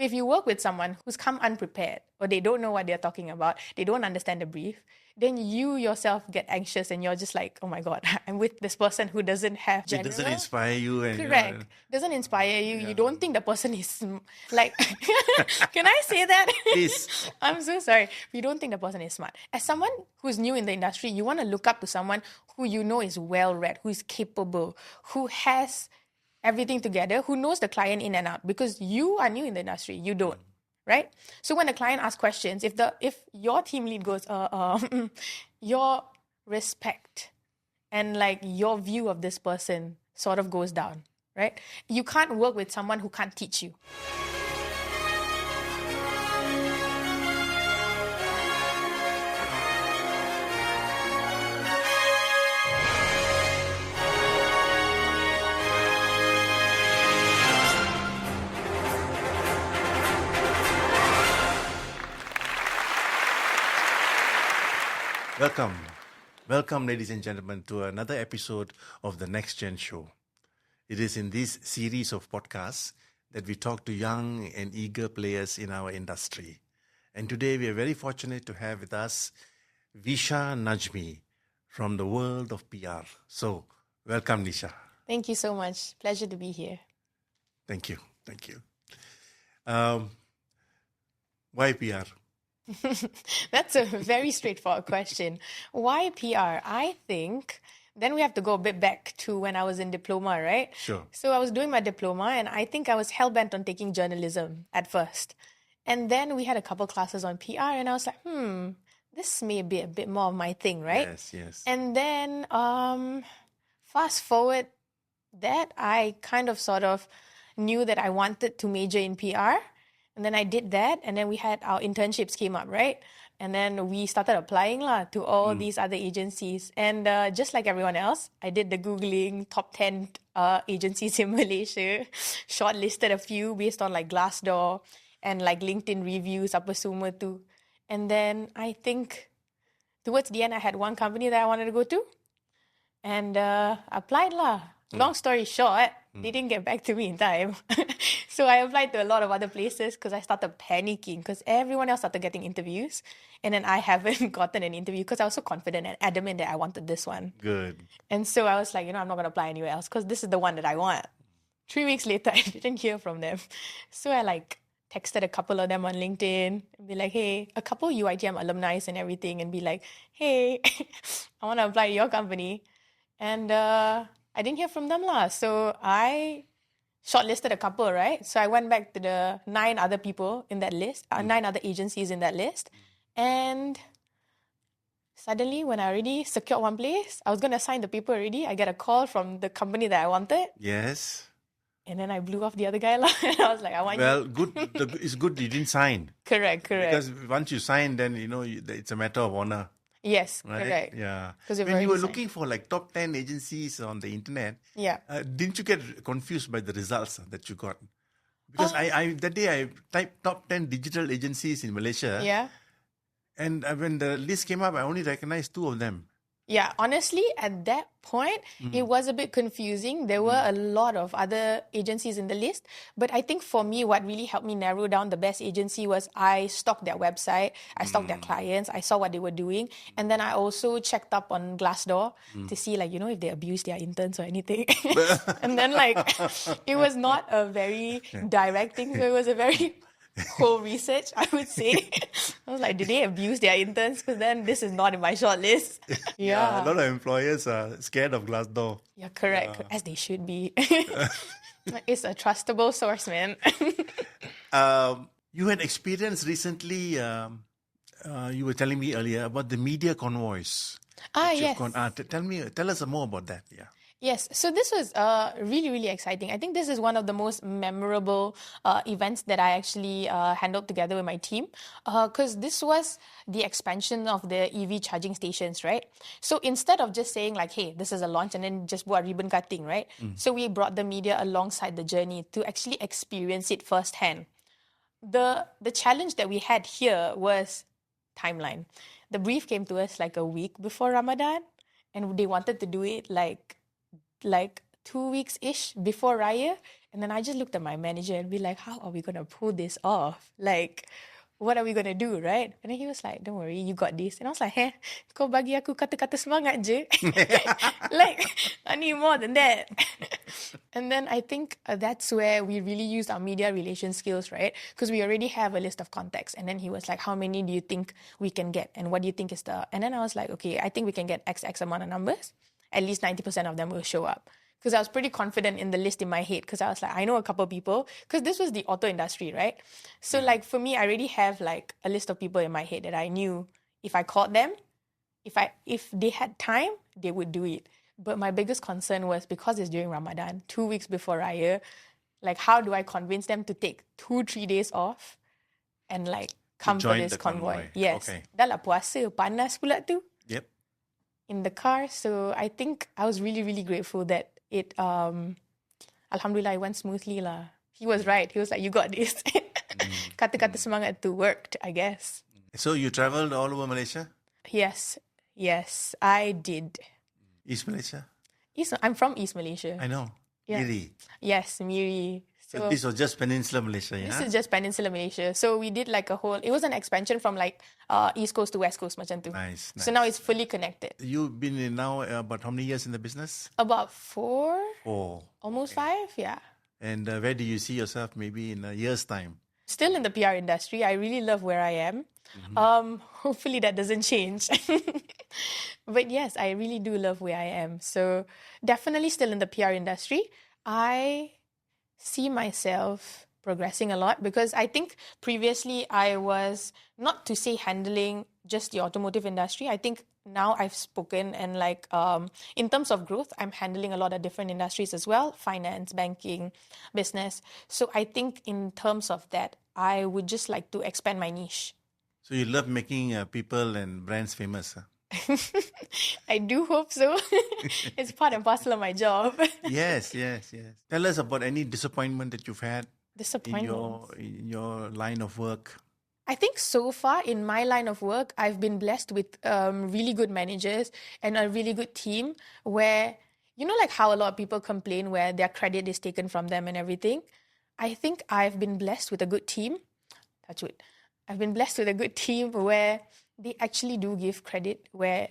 If you work with someone who's come unprepared or they don't know what they're talking about, they don't understand the brief, then you yourself get anxious and you're just like, oh my God, I'm with this person who doesn't have It doesn't inspire you. And, correct. Doesn't inspire you. You don't think the person is like, can I say that? Please. I'm so sorry. You don't think the person is smart. As someone who's new in the industry, you want to look up to someone who you know is well-read, who is capable, who has everything together, who knows the client in and out, because you are new in the industry. You don't. Right? So when the client asks questions, if your team lead goes, your respect and like your view of this person sort of goes down, right? You can't work with someone who can't teach you. Welcome, ladies and gentlemen, to another episode of the NexGen show. It is in this series of podcasts that we talk to young and eager players in our industry. And today we are very fortunate to have with us Wisha Najmi from the world of PR. So, welcome, Nisha. Thank you so much. Pleasure to be here. Thank you. Why PR? That's a very straightforward question. Why PR? I think then we have to go a bit back to when I was in diploma, right? Sure. So I was doing my diploma and I think I was hell-bent on taking journalism at first. And then we had a couple classes on PR and I was like, this may be a bit more of my thing, right? Yes. And then fast forward that, I kind of sort of knew that I wanted to major in PR. And then I did that, and then we had our internships came up, right? And then we started applying to all these other agencies. And just like everyone else, I did the Googling, top 10 agencies in Malaysia, shortlisted a few based on like Glassdoor and like LinkedIn reviews, apa semua tu. And then I think towards the end, I had one company that I wanted to go to and applied Long story short, they didn't get back to me in time. So I applied to a lot of other places because I started panicking because everyone else started getting interviews. And then I haven't gotten an interview because I was so confident and adamant that I wanted this one. Good. And so I was like, I'm not going to apply anywhere else because this is the one that I want. 3 weeks later, I didn't hear from them. So I texted a couple of them on LinkedIn and be like, hey, a couple UiTM alumni and everything, and be like, hey, I want to apply to your company. And I didn't hear from them so I shortlisted a couple, right? So I went back to the 9 other people in that list, 9 other agencies in that list. And suddenly, when I already secured one place, I was going to sign the paper already. I get a call from the company that I wanted. Yes. And then I blew off the other guy. And I was like, I want you. Well, good. It's good you didn't sign. Correct. Because once you sign, then, it's a matter of honor. Yes, right? Correct. Yeah. When you were looking for like top 10 agencies on the internet, didn't you get confused by the results that you got? Because I that day I typed top 10 digital agencies in Malaysia. Yeah. And when the list came up, I only recognized 2 of them. Yeah, honestly, at that point, it was a bit confusing. There were a lot of other agencies in the list. But I think for me, what really helped me narrow down the best agency was I stalked their website, I stalked their clients, I saw what they were doing. And then I also checked up on Glassdoor to see, if they abuse their interns or anything. And then, it was not a very direct thing. So it was a very whole research, I would say. I was like, did they abuse their interns? Because then this is not in my short list. Yeah, a lot of employers are scared of Glassdoor. Yeah, correct. As they should be. It's a trustable source, man. You had experience recently, you were telling me earlier about the media convoys. Yes. Tell us more about that. Yeah. Yes, so this was really, really exciting. I think this is one of the most memorable events that I actually handled together with my team because this was the expansion of the EV charging stations, right? So instead of just saying hey, this is a launch and then just buat ribbon cutting, right? So we brought the media alongside the journey to actually experience it firsthand. The challenge that we had here was timeline. The brief came to us a week before Ramadan and they wanted to do it like 2 weeks-ish before Raya. And then I just looked at my manager and be like, how are we going to pull this off? Like, what are we going to do, right? And then he was like, don't worry, you got this. And I was like, kau bagi aku kata-kata semangat je. Like, I need more than that. And then I think that's where we really used our media relation skills, right? Because we already have a list of contacts. And then he was like, how many do you think we can get? And what do you think is the... And then I was like, okay, I think we can get X amount of numbers. At least 90% of them will show up. Because I was pretty confident in the list in my head. Because I was like, I know a couple of people. Because this was the auto industry, right? So like for me, I already have like a list of people in my head that I knew if I called them, if they had time, they would do it. But my biggest concern was because it's during Ramadan, 2 weeks before Raya, like how do I convince them to take 2-3 days off and like come for this convoy? Yes. Okay. Dah lah puasa, panas pula tu. Yep. In the car. So I think I was really, really grateful that it, Alhamdulillah, it went smoothly lah. He was right. He was like, you got this. Kata-kata semangat tu worked, I guess. So you traveled all over Malaysia? Yes, I did. East Malaysia? I'm from East Malaysia. I know. Yeah. Miri. Yes, Miri. So this was just Peninsular Malaysia, yeah? This is just Peninsular Malaysia. So we did like it was an expansion from like East Coast to West Coast macam tu. Nice. So now it's fully connected. You've been in now about how many years in the business? About 4. 4. Almost 5, yeah. And where do you see yourself maybe in a year's time? Still in the PR industry. I really love where I am. Hopefully that doesn't change. But yes, I really do love where I am. So definitely still in the PR industry. I see myself progressing a lot because I think previously I was not to say handling just the automotive industry. I think now I've spoken and like in terms of growth, I'm handling a lot of different industries as well, finance, banking, business. So I think in terms of that, I would just like to expand my niche. So you love making people and brands famous, huh? I do hope so. It's part and parcel of my job. Yes. Tell us about any disappointment that you've had in your line of work. I think so far in my line of work, I've been blessed with really good managers and a really good team where, you know, like how a lot of people complain where their credit is taken from them and everything. I think I've been blessed with a good team. Touch wood. I've been blessed with a good team where they actually do give credit where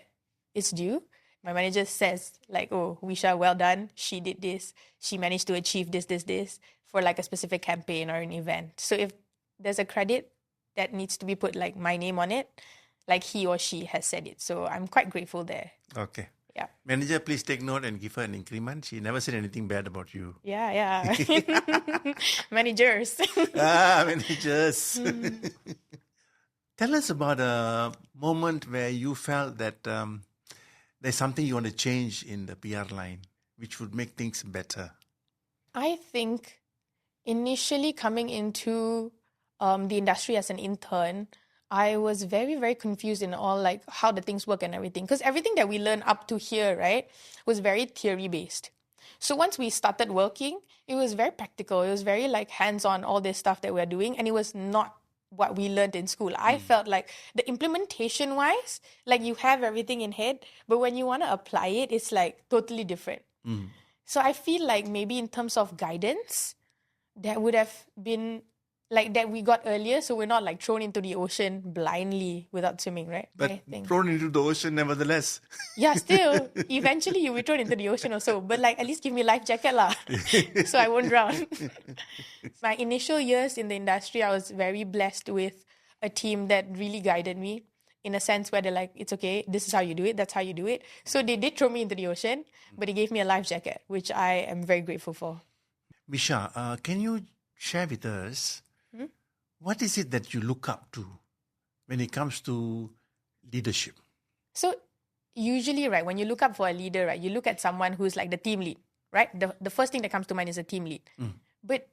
it's due. My manager says like, oh, Wisha, well done. She did this. She managed to achieve this for like a specific campaign or an event. So if there's a credit that needs to be put like my name on it, like he or she has said it. So I'm quite grateful there. Okay. Yeah. Manager, please take note and give her an increment. She never said anything bad about you. Yeah. Managers. Managers. Tell us about a moment where you felt that there's something you want to change in the PR line, which would make things better. I think initially coming into the industry as an intern, I was very, very confused in all like how the things work and everything. Because everything that we learned up to here, right, was very theory-based. So once we started working, it was very practical. It was very like hands-on, all this stuff that we're doing. And it was not what we learned in school. I felt like the implementation-wise, like you have everything in head, but when you want to apply it, it's like totally different. So I feel like maybe in terms of guidance, that would have been like that we got earlier, so we're not like thrown into the ocean blindly without swimming, right? But thrown into the ocean nevertheless. Yeah, still. Eventually you'll be thrown into the ocean also. But like at least give me a life jacket lah. So I won't drown. My initial years in the industry, I was very blessed with a team that really guided me in a sense where they're like, it's okay, this is how you do it, that's how you do it. So they did throw me into the ocean, but they gave me a life jacket, which I am very grateful for. Wisha, can you share with us what is it that you look up to when it comes to leadership? So usually, right, when you look up for a leader, right, you look at someone who's like the team lead, right? The first thing that comes to mind is a team lead. But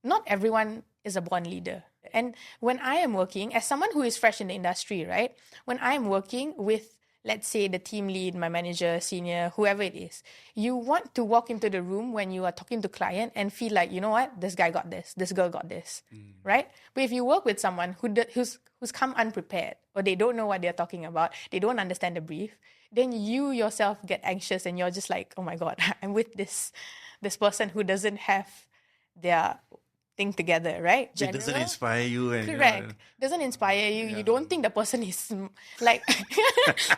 not everyone is a born leader. And when I am working, as someone who is fresh in the industry, right, when I am working with, let's say, the team lead, my manager, senior, whoever it is, you want to walk into the room when you are talking to client and feel like, you know what, this guy got this, this girl got this, right? But if you work with someone who's come unprepared or they don't know what they're talking about, they don't understand the brief, then you yourself get anxious and you're just like, oh my God, I'm with this person who doesn't have their thing together, right? It doesn't General. inspire you, and Correct. Doesn't inspire you. Yeah. You don't think the person is like,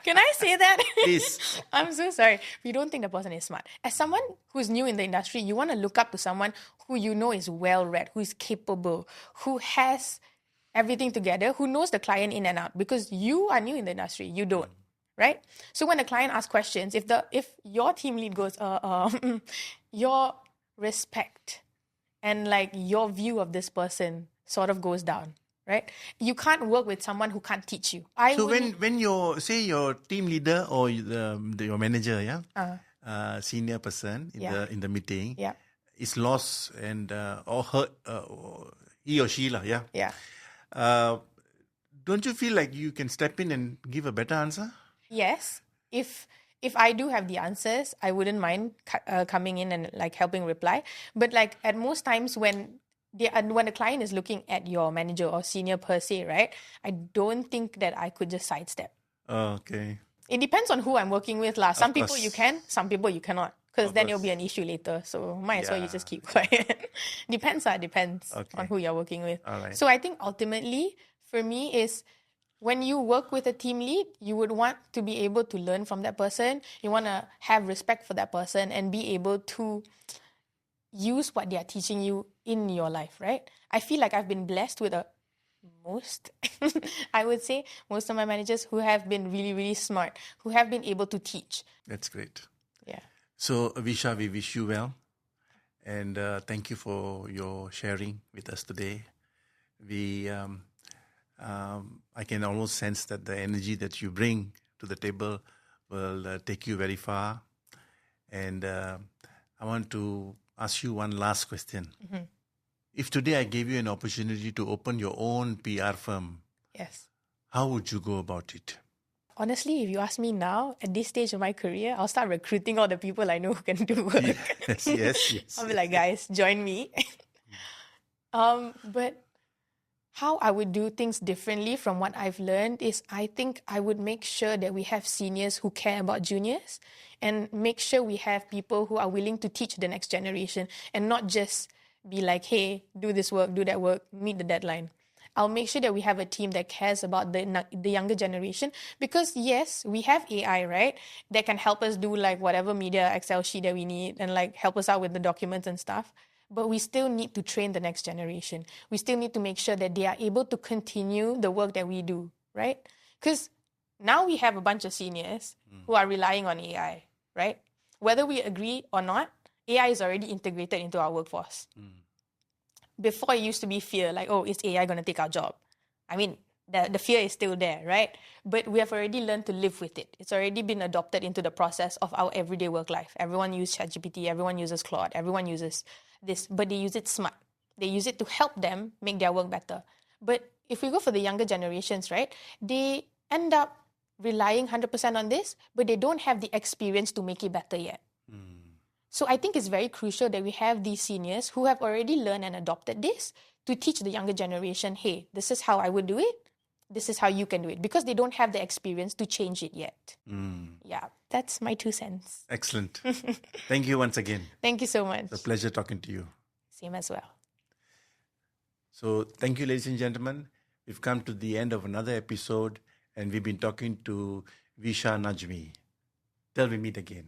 can I say that? Please. I'm so sorry. You don't think the person is smart. As someone who's new in the industry, you want to look up to someone who you know is well read, who is capable, who has everything together, who knows the client in and out, because you are new in the industry. You don't. Right? So when the client asks questions, if your team lead goes, your respect and like your view of this person sort of goes down, right? You can't work with someone who can't teach you. So when your team leader or your manager, senior person in the meeting, is lost and or hurt, or he or she don't you feel like you can step in and give a better answer? Yes, if I do have the answers, I wouldn't mind coming in and like helping reply. But like at most times when the client is looking at your manager or senior per se, right? I don't think that I could just sidestep. Okay. It depends on who I'm working with, lah. Some people course. you can, some people you cannot, because then it'll be an issue later. So might as well you just keep quiet. Depends on who you're working with. All right. So I think ultimately for me is, when you work with a team lead, you would want to be able to learn from that person. You want to have respect for that person and be able to use what they are teaching you in your life, right? I feel like I've been blessed with I would say most of my managers who have been really, really smart, who have been able to teach. That's great. Yeah. So, Wisha, we wish you well. And thank you for your sharing with us today. I can almost sense that the energy that you bring to the table will take you very far. And I want to ask you one last question. Mm-hmm. If today I gave you an opportunity to open your own PR firm, yes, how would you go about it? Honestly, if you ask me now, at this stage of my career, I'll start recruiting all the people I know who can do work. Yes. I'll be like, guys, join me. But how I would do things differently from what I've learned is, I think I would make sure that we have seniors who care about juniors, and make sure we have people who are willing to teach the next generation and not just be like, hey, do this work, do that work, meet the deadline. I'll make sure that we have a team that cares about the younger generation, because yes, we have AI, right? That can help us do like whatever media Excel sheet that we need and like help us out with the documents and stuff. But we still need to train the next generation. We still need to make sure that they are able to continue the work that we do, right? Because now we have a bunch of seniors who are relying on AI, right? Whether we agree or not, AI is already integrated into our workforce. Before, it used to be fear, like, oh, is AI going to take our job? I mean, the fear is still there, right? But we have already learned to live with it. It's already been adopted into the process of our everyday work life. Everyone uses ChatGPT, everyone uses Claude, everyone uses this, but they use it smart. They use it to help them make their work better. But if we go for the younger generations, right, they end up relying 100% on this, but they don't have the experience to make it better yet. So I think it's very crucial that we have these seniors who have already learned and adopted this to teach the younger generation, hey, this is how I would do it. This is how you can do it, because they don't have the experience to change it yet. Yeah, that's my 2 cents. Excellent. Thank you once again. Thank you so much. It's a pleasure talking to you. Same as well. So thank you, ladies and gentlemen. We've come to the end of another episode, and we've been talking to Wisha Najmi. Till we meet again.